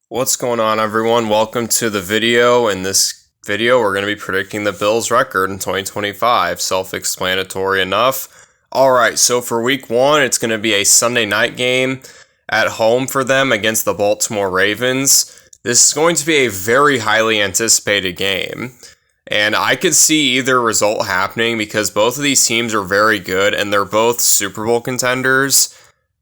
What's going on, everyone? Welcome to the video. In this video, we're going to be predicting the Bills' record in 2025. Self-explanatory enough. Alright, so for week one, it's going to be a Sunday night game at home for them against the Baltimore Ravens. This is going to be a very highly anticipated game. And I could see either result happening because both of these teams are very good and they're both Super Bowl contenders.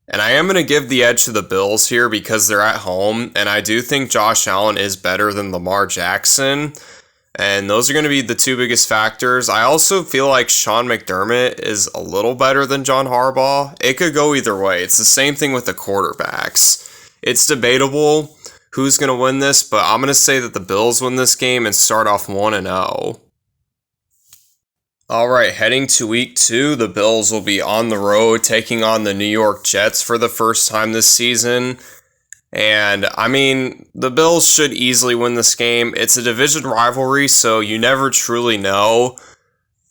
And I am going to give the edge to the Bills here because they're at home, and I do think Josh Allen is better than Lamar Jackson, and those are going to be the two biggest factors. I also feel like Sean McDermott is a little better than John Harbaugh. It could go either way. It's the same thing with the quarterbacks. It's debatable who's going to win this, but I'm going to say that the Bills win this game and start off 1-0. Alright, heading to week two, the Bills will be on the road taking on the New York Jets for the first time this season. And, the Bills should easily win this game. It's a division rivalry, so you never truly know.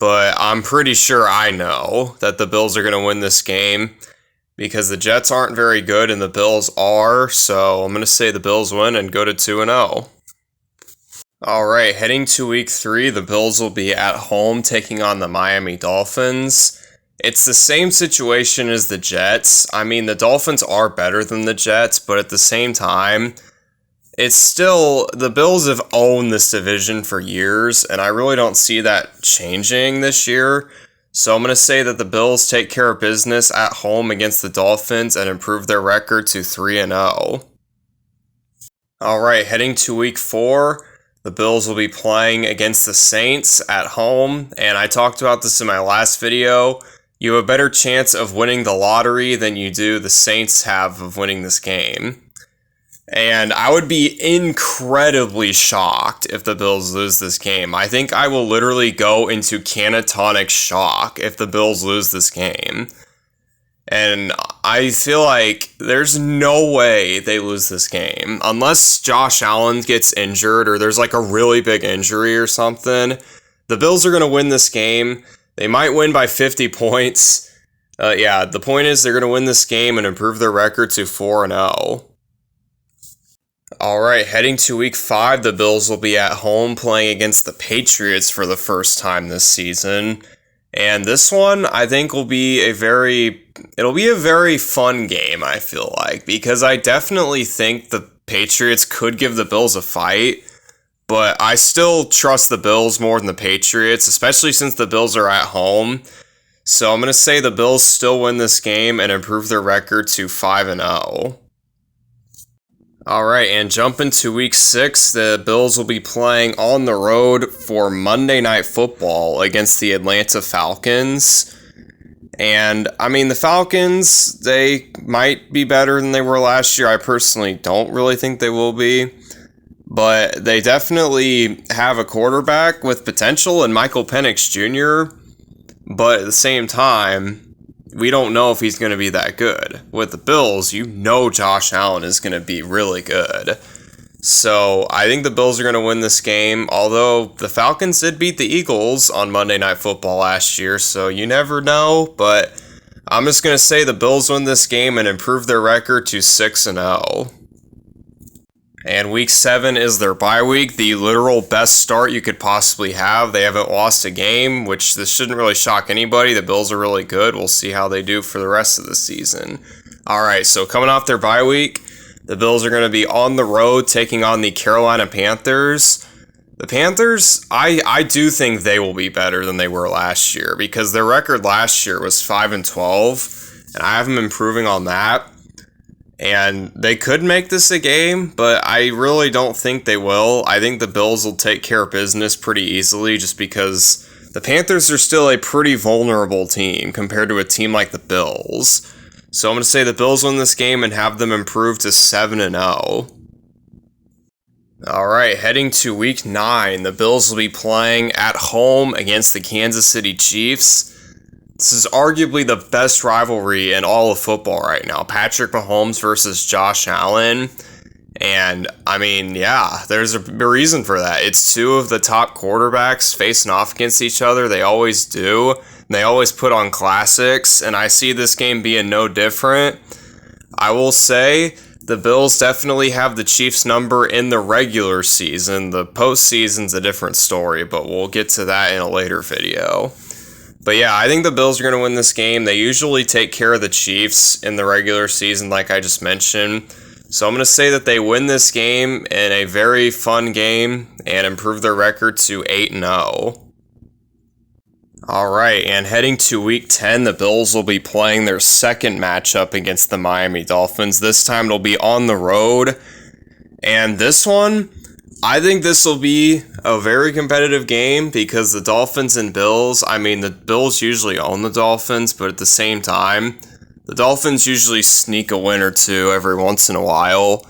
But I'm pretty sure I know that the Bills are going to win this game because the Jets aren't very good and the Bills are. So I'm going to say the Bills win and go to 2-0. Alright, heading to week three, the Bills will be at home taking on the Miami Dolphins. It's the same situation as the Jets. The Dolphins are better than the Jets, but at the same time, it's still, the Bills have owned this division for years, and I really don't see that changing this year. So I'm going to say that the Bills take care of business at home against the Dolphins and improve their record to 3-0. Alright, heading to week four, the Bills will be playing against the Saints at home, and I talked about this in my last video. You have a better chance of winning the lottery than you do the Saints have of winning this game. And I would be incredibly shocked if the Bills lose this game. I think I will literally go into catatonic shock if the Bills lose this game. And I feel like there's no way they lose this game. Unless Josh Allen gets injured or there's like a really big injury or something. The Bills are going to win this game. They might win by 50 points. The point is they're going to win this game and improve their record to 4-0. Alright, heading to week five, the Bills will be at home playing against the Patriots for the first time this season. And this one, I think, will be a very fun game, I feel like, because I definitely think the Patriots could give the Bills a fight, but I still trust the Bills more than the Patriots, especially since the Bills are at home. So I'm going to say the Bills still win this game and improve their record to 5-0. Alright, and jumping to week six, the Bills will be playing on the road for Monday Night Football against the Atlanta Falcons. And, the Falcons, they might be better than they were last year. I personally don't really think they will be. But they definitely have a quarterback with potential in Michael Penix Jr. But at the same time, we don't know if he's going to be that good. With the Bills, Josh Allen is going to be really good. So I think the Bills are going to win this game, although the Falcons did beat the Eagles on Monday Night Football last year, so you never know. But I'm just going to say the Bills win this game and improve their record to 6-0. And week seven is their bye week, the literal best start you could possibly have. They haven't lost a game, which this shouldn't really shock anybody. The Bills are really good. We'll see how they do for the rest of the season. Alright, so coming off their bye week, the Bills are going to be on the road taking on the Carolina Panthers. The Panthers, I do think they will be better than they were last year because their record last year was 5-12, and I have them improving on that. And they could make this a game, but I really don't think they will. I think the Bills will take care of business pretty easily just because the Panthers are still a pretty vulnerable team compared to a team like the Bills. So I'm going to say the Bills win this game and have them improve to 7-0. Alright, heading to week 9, the Bills will be playing at home against the Kansas City Chiefs. This is arguably the best rivalry in all of football right now. Patrick Mahomes versus Josh Allen. And, there's a reason for that. It's two of the top quarterbacks facing off against each other. They always do. They always put on classics. And I see this game being no different. I will say the Bills definitely have the Chiefs' number in the regular season. The postseason's a different story, but we'll get to that in a later video. But yeah, I think the Bills are going to win this game. They usually take care of the Chiefs in the regular season, like I just mentioned. So I'm going to say that they win this game in a very fun game and improve their record to 8-0. Alright, and heading to Week 10, the Bills will be playing their second matchup against the Miami Dolphins. This time it'll be on the road. And this one, I think this will be a very competitive game because the Dolphins and Bills, I mean, the Bills usually own the Dolphins, but at the same time, the Dolphins usually sneak a win or two every once in a while.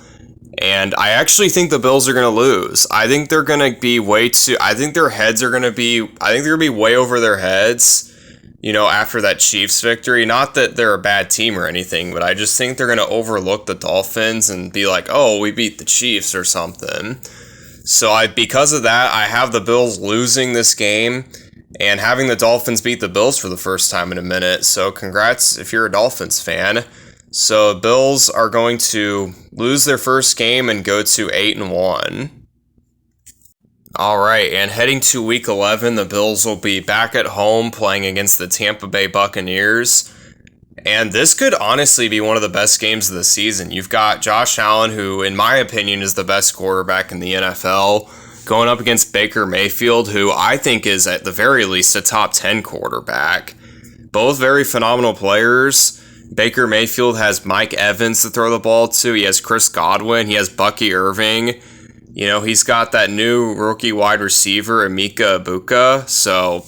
And I actually think the Bills are going to lose. I think they're going to be I think their heads are going to be, I think they're going to be way over their heads, after that Chiefs victory. Not that they're a bad team or anything, but I just think they're going to overlook the Dolphins and be like, oh, we beat the Chiefs or something. So because of that, I have the Bills losing this game and having the Dolphins beat the Bills for the first time in a minute. So congrats if you're a Dolphins fan. So Bills are going to lose their first game and go to 8-1. Alright, and heading to Week 11, the Bills will be back at home playing against the Tampa Bay Buccaneers. And this could honestly be one of the best games of the season. You've got Josh Allen, who in my opinion is the best quarterback in the NFL, going up against Baker Mayfield, who I think is at the very least a top 10 quarterback. Both very phenomenal players. Baker Mayfield has Mike Evans to throw the ball to. He has Chris Godwin. He has Bucky Irving. He's got that new rookie wide receiver, Emeka Egbuka. So,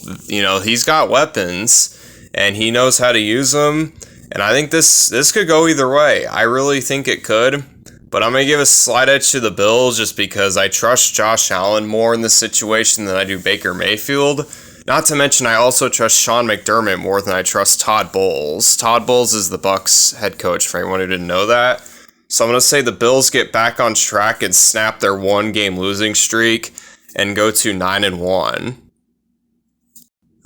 he's got weapons, and he knows how to use them. And I think this could go either way. I really think it could. But I'm going to give a slight edge to the Bills just because I trust Josh Allen more in this situation than I do Baker Mayfield. Not to mention, I also trust Sean McDermott more than I trust Todd Bowles. Todd Bowles is the Bucs head coach, for anyone who didn't know that. So I'm going to say the Bills get back on track and snap their one-game losing streak and go to 9-1.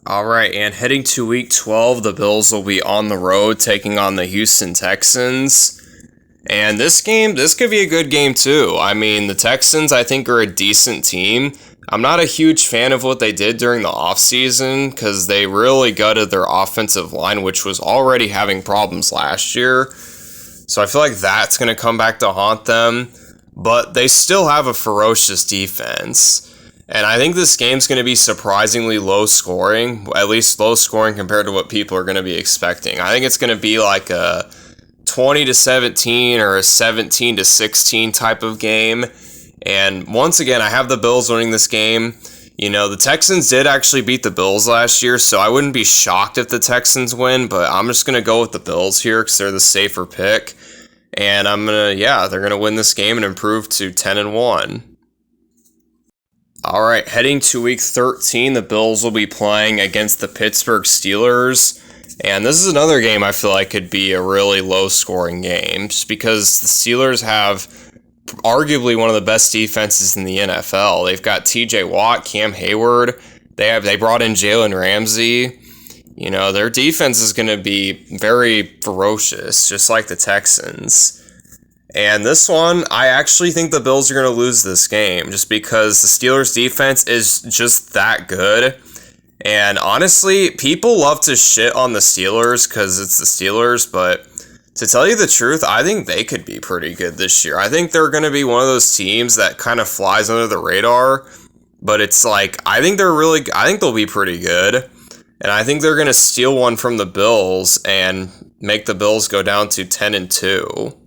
Alright, and heading to Week 12, the Bills will be on the road taking on the Houston Texans. And this could be a good game too. I mean, the Texans, I think, are a decent team. I'm not a huge fan of what they did during the offseason because they really gutted their offensive line, which was already having problems last year. So I feel like that's going to come back to haunt them. But they still have a ferocious defense. And I think this game's going to be surprisingly low scoring, at least low scoring compared to what people are going to be expecting. I think it's going to be like a 20-17 or a 17-16 type of game. And once again, I have the Bills winning this game. The Texans did actually beat the Bills last year, so I wouldn't be shocked if the Texans win, but I'm just going to go with the Bills here because they're the safer pick. And they're going to win this game and improve to 10-1. Alright, heading to Week 13, the Bills will be playing against the Pittsburgh Steelers. And this is another game I feel like could be a really low-scoring game, just because the Steelers have arguably one of the best defenses in the NFL. They've got TJ Watt, Cam Hayward. They brought in Jalen Ramsey. Their defense is going to be very ferocious, just like the Texans. And this one, I actually think the Bills are going to lose this game just because the Steelers' defense is just that good. And honestly, people love to shit on the Steelers because it's the Steelers, but to tell you the truth, I think they could be pretty good this year. I think they're going to be one of those teams that kind of flies under the radar, but it's like, I think they'll be pretty good. And I think they're going to steal one from the Bills and make the Bills go down to 10-2.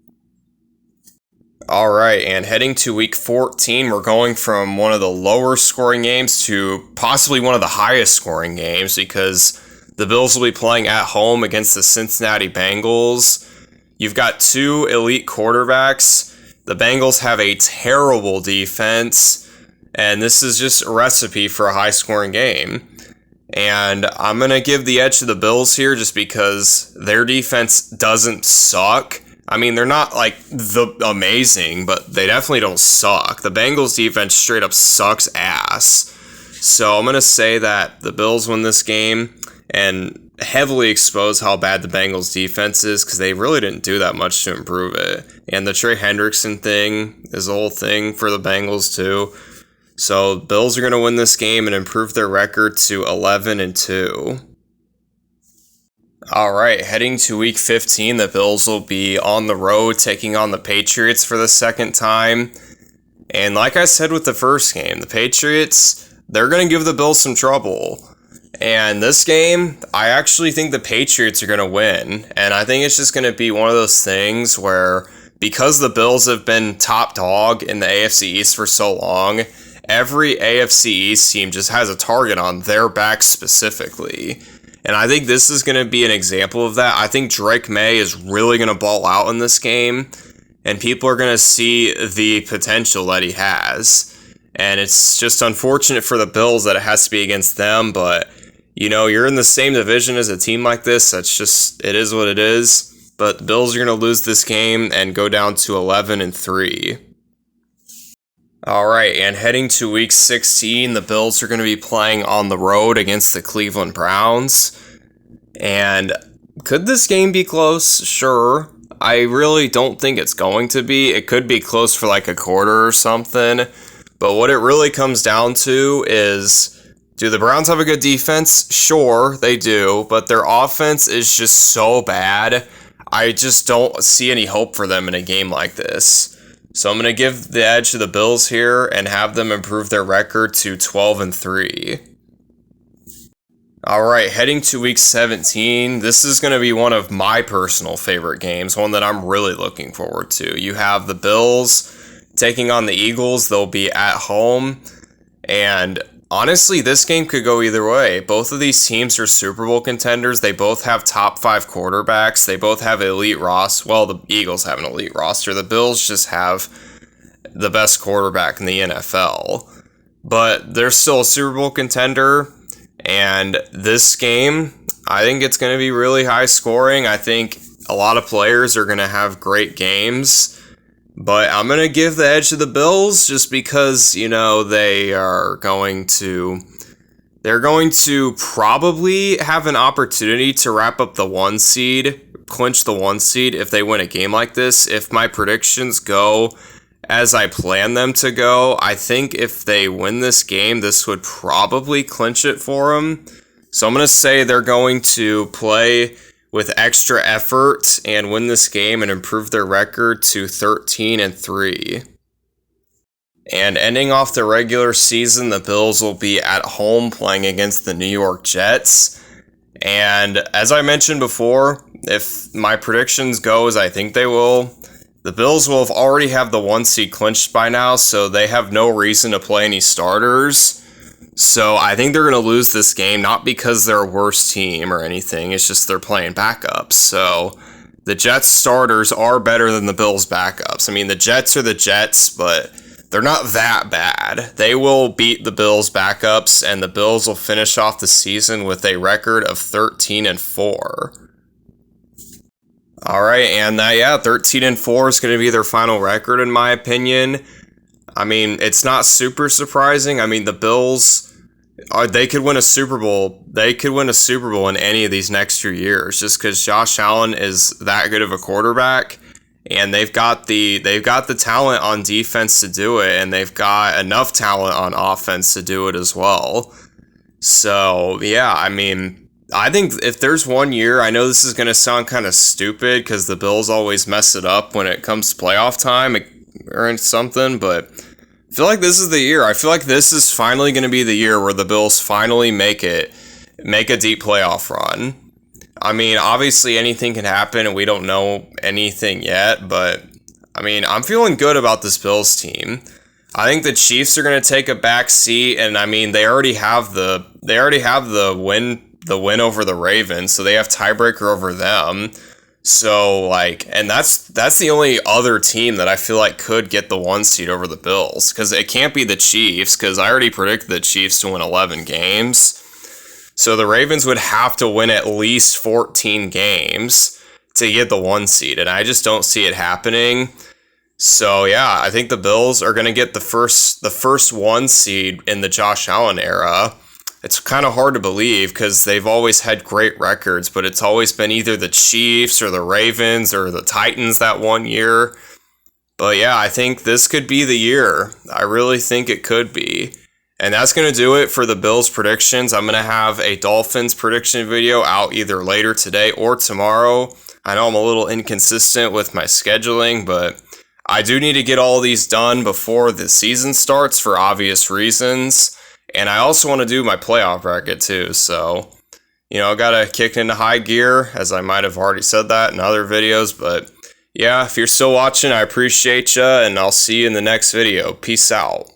Alright, and heading to Week 14, we're going from one of the lower scoring games to possibly one of the highest scoring games because the Bills will be playing at home against the Cincinnati Bengals. You've got two elite quarterbacks. The Bengals have a terrible defense, and this is just a recipe for a high-scoring game. And I'm going to give the edge to the Bills here just because their defense doesn't suck. I mean, they're not like the amazing, but they definitely don't suck. The Bengals defense straight up sucks ass. So I'm going to say that the Bills win this game and heavily expose how bad the Bengals defense is because they really didn't do that much to improve it. And the Trey Hendrickson thing is a whole thing for the Bengals too. So Bills are going to win this game and improve their record to 11-2. All right, heading to Week 15, the Bills will be on the road taking on the Patriots for the second time. And like I said with the first game, the Patriots, they're going to give the Bills some trouble. And this game, I actually think the Patriots are going to win. And I think it's just going to be one of those things where because the Bills have been top dog in the AFC East for so long, every AFC East team just has a target on their back specifically. And I think this is going to be an example of that. I think Drake May is really going to ball out in this game, and people are going to see the potential that he has. And it's just unfortunate for the Bills that it has to be against them, but, you know, you're in the same division as a team like this. That's just, it is what it is. But the Bills are going to lose this game and go down to 11-3. All right, and heading to Week 16, the Bills are going to be playing on the road against the Cleveland Browns. And could this game be close? Sure. I really don't think it's going to be. It could be close for like a quarter or something. But what it really comes down to is, do the Browns have a good defense? Sure, they do. But their offense is just so bad. I just don't see any hope for them in a game like this. So I'm going to give the edge to the Bills here and have them improve their record to 12-3. All right, heading to Week 17, this is going to be one of my personal favorite games, one that I'm really looking forward to. You have the Bills taking on the Eagles. They'll be at home, and honestly, this game could go either way. Both of these teams are Super Bowl contenders. They both have top 5 quarterbacks. They both have elite roster. Well, the Eagles have an elite roster. The Bills just have the best quarterback in the NFL. But they're still a Super Bowl contender. And this game, I think it's going to be really high scoring. I think a lot of players are going to have great games. But I'm going to give the edge to the Bills just because, you know, they're going to probably have an opportunity to wrap up the 1 seed, clinch the 1 seed if they win a game like this. If my predictions go as I plan them to go, I think if they win this game, this would probably clinch it for them. So I'm going to say they're going to play with extra effort and win this game and improve their record to 13-3. And ending off the regular season, the Bills will be at home playing against the New York Jets. And as I mentioned before, if my predictions go as I think they will, the Bills will already have the 1 seed clinched by now, so they have no reason to play any starters. So I think they're going to lose this game, not because they're a worse team or anything. It's just they're playing backups. So the Jets starters are better than the Bills backups. I mean, the Jets are the Jets, but they're not that bad. They will beat the Bills backups, and the Bills will finish off the season with a record of 13-4. All right, and 13-4 is going to be their final record, in my opinion. I mean, it's not super surprising. I mean, the Bills, they could win a Super Bowl. They could win a Super Bowl in any of these next few years, just because Josh Allen is that good of a quarterback, and they've got the talent on defense to do it, and they've got enough talent on offense to do it as well. So yeah, I mean, I think if there's 1 year, I know this is going to sound kind of stupid because the Bills always mess it up when it comes to playoff time or something, but I feel like this is the year. I feel like this is finally going to be the year where the Bills finally make a deep playoff run. I mean, obviously anything can happen and we don't know anything yet, but I mean, I'm feeling good about this Bills team. I think the Chiefs are going to take a back seat, and I mean, they already have the win over the Ravens, so they have tiebreaker over them. So, like, and that's the only other team that I feel like could get the 1 seed over the Bills, because it can't be the Chiefs, because I already predicted the Chiefs to win 11 games. So the Ravens would have to win at least 14 games to get the 1 seed, and I just don't see it happening. So yeah, I think the Bills are going to get the first 1 seed in the Josh Allen era. it's kind of hard to believe because they've always had great records, but it's always been either the Chiefs or the Ravens or the Titans that one year. But yeah, I think this could be the year. I really think it could be. And that's going to do it for the Bills predictions. I'm going to have a Dolphins prediction video out either later today or tomorrow. I know I'm a little inconsistent with my scheduling, but I do need to get all these done before the season starts for obvious reasons. And I also want to do my playoff bracket too. So, I got to kick into high gear, as I might have already said that in other videos. But yeah, if you're still watching, I appreciate you, and I'll see you in the next video. Peace out.